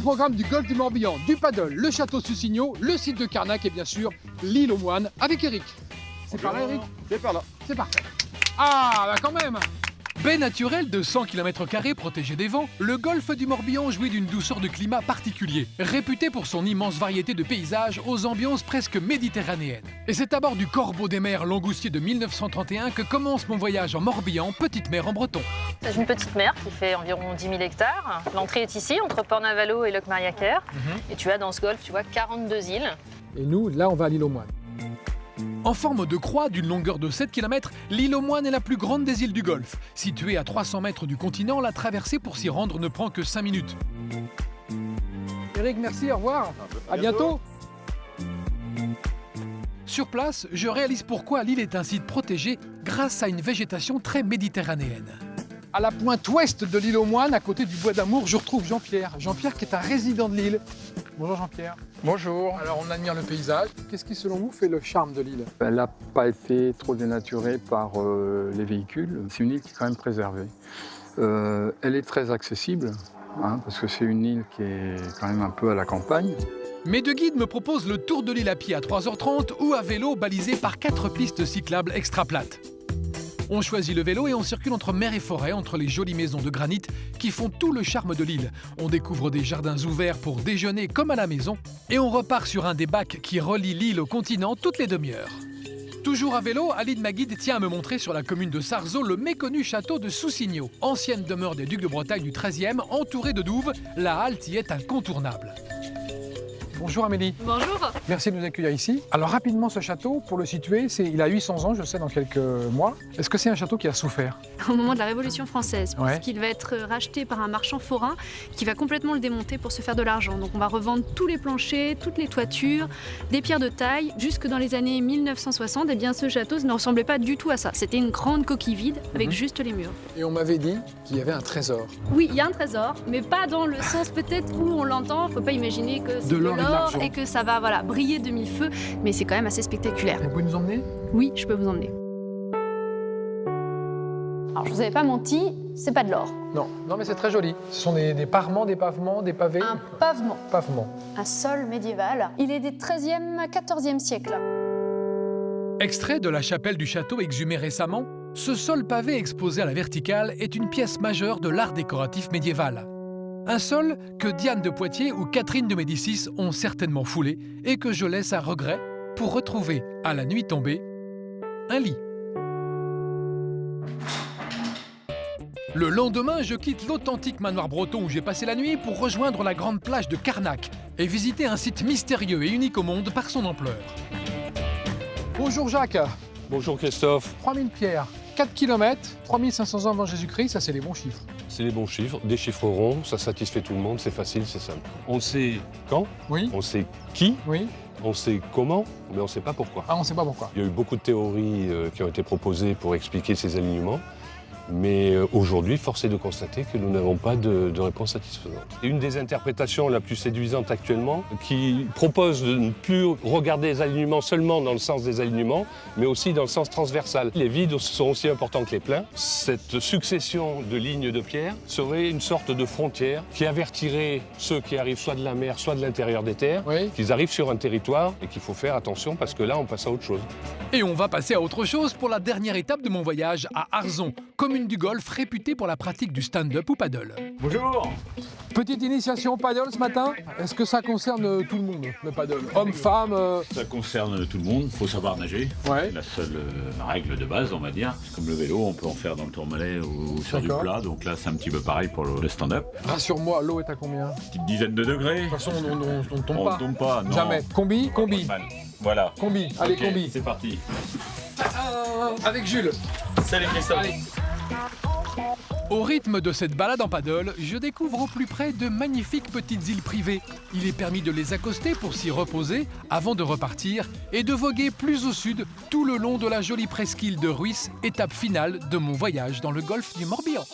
programme du golfe du Morbihan, du paddle, le château Soussignot, le site de Carnac et bien sûr l'île aux moines avec Eric. C'est par là, Eric? C'est par là. C'est parfait. Ah, bah quand même. Baie naturelle de 100 km² protégée des vents, le golfe du Morbihan jouit d'une douceur de climat particulier, réputé pour son immense variété de paysages aux ambiances presque méditerranéennes. Et c'est à bord du Corbeau des mers Langoustier de 1931 que commence mon voyage en Morbihan, petite mer en breton. C'est une petite mer qui fait environ 10 000 hectares. L'entrée est ici, entre Port-Navalo et Locmariaquer. Et tu as dans ce golfe, tu vois, 42 îles. Et nous, là, on va à l'île aux moines. En forme de croix d'une longueur de 7 km, l'île aux moines est la plus grande des îles du Golfe. Située à 300 mètres du continent, la traversée pour s'y rendre ne prend que 5 minutes. Eric, merci, au revoir. À bientôt. Sur place, je réalise pourquoi l'île est un site protégé grâce à une végétation très méditerranéenne. À la pointe ouest de l'île aux moines, à côté du bois d'Amour, je retrouve Jean-Pierre. Jean-Pierre qui est un résident de l'île. Bonjour Jean-Pierre. Bonjour. Alors on admire le paysage. Qu'est-ce qui selon vous fait le charme de l'île? Elle n'a pas été trop dénaturée par les véhicules. C'est une île qui est quand même préservée. Elle est très accessible, parce que c'est une île qui est quand même un peu à la campagne. Mes deux guides me proposent le tour de l'île à pied à 3h30 ou à vélo balisé par 4 pistes cyclables extra plates. On choisit le vélo et on circule entre mer et forêt, entre les jolies maisons de granit qui font tout le charme de l'île. On découvre des jardins ouverts pour déjeuner comme à la maison et on repart sur un des bacs qui relie l'île au continent toutes les demi-heures. Toujours à vélo, Aline, ma guide, tient à me montrer sur la commune de Sarzeau le méconnu château de Soussignot. Ancienne demeure des ducs de Bretagne du XIIIe, entourée de douves, la halte y est incontournable. Bonjour Amélie. Bonjour. Merci de nous accueillir ici. Alors rapidement, ce château, pour le situer, il a 800 ans, je sais, dans quelques mois. Est-ce que c'est un château qui a souffert? Au moment de la Révolution française, Ouais. puisqu'il va être racheté par un marchand forain qui va complètement le démonter pour se faire de l'argent. Donc on va revendre tous les planchers, toutes les toitures, des pierres de taille. Jusque dans les années 1960, eh bien, ce château ne ressemblait pas du tout à ça. C'était une grande coquille vide avec juste les murs. Et on m'avait dit qu'il y avait un trésor. Oui, il y a un trésor, mais pas dans le sens peut-être où on l'entend. Faut pas imaginer que c'est De l'or et de l'argent. et que ça va briller de mille feux, mais c'est quand même assez spectaculaire. Vous pouvez nous emmener? Oui, je peux vous emmener. Alors, je vous avais pas menti, c'est pas de l'or. Non, mais c'est très joli. Ce sont des parements, des pavements, des pavés. Un pavement, Pavement. un sol médiéval. Il est des 13e à 14e siècle. Extrait de la chapelle du château exhumé récemment, ce sol pavé exposé à la verticale est une pièce majeure de l'art décoratif médiéval. Un sol que Diane de Poitiers ou Catherine de Médicis ont certainement foulé et que je laisse à regret pour retrouver, à la nuit tombée, un lit. Le lendemain, je quitte l'authentique manoir breton où j'ai passé la nuit pour rejoindre la grande plage de Carnac et visiter un site mystérieux et unique au monde par son ampleur. Bonjour Jacques. Bonjour Christophe. 3000 pierres, 4 km, 3500 ans avant Jésus-Christ, ça c'est les bons chiffres. C'est les bons chiffres, des chiffres ronds, ça satisfait tout le monde, c'est facile, c'est simple. On sait quand, Oui, on sait qui, oui. on sait comment, mais on ne sait pas pourquoi. Ah, on ne sait pas pourquoi. Il y a eu beaucoup de théories qui ont été proposées pour expliquer ces alignements. Mais aujourd'hui, force est de constater que nous n'avons pas de réponse satisfaisante. Et une des interprétations la plus séduisante actuellement, qui propose de ne plus regarder les alignements seulement dans le sens des alignements, mais aussi dans le sens transversal. Les vides sont aussi importants que les pleins. Cette succession de lignes de pierre serait une sorte de frontière qui avertirait ceux qui arrivent soit de la mer, soit de l'intérieur des terres, Oui. qu'ils arrivent sur un territoire et qu'il faut faire attention parce que là, on passe à autre chose. Et on va passer à autre chose pour la dernière étape de mon voyage à Arzon, commune du Golfe réputée pour la pratique du stand-up ou paddle. Bonjour. Petite initiation paddle ce matin. Est-ce que ça concerne tout le monde, le paddle? Hommes, femmes Ça concerne tout le monde, il faut savoir nager. Ouais. C'est la seule règle de base, on va dire. C'est comme le vélo, on peut en faire dans le tourmalet ou sur du D'accord. plat. Donc là, c'est un petit peu pareil pour le stand-up. Rassure-moi, l'eau est à combien? De Petite dizaine de degrés. toute façon, on ne tombe On pas. ne tombe pas, non. Jamais. Combi. Normal. Voilà. Combi. Allez, Ok, combi. c'est parti. Avec Jules. Salut Christophe. Allez. Au rythme de cette balade en paddle, je découvre au plus près de magnifiques petites îles privées. Il est permis de les accoster pour s'y reposer avant de repartir et de voguer plus au sud tout le long de la jolie presqu'île de Ruisse, étape finale de mon voyage dans le golfe du Morbihan.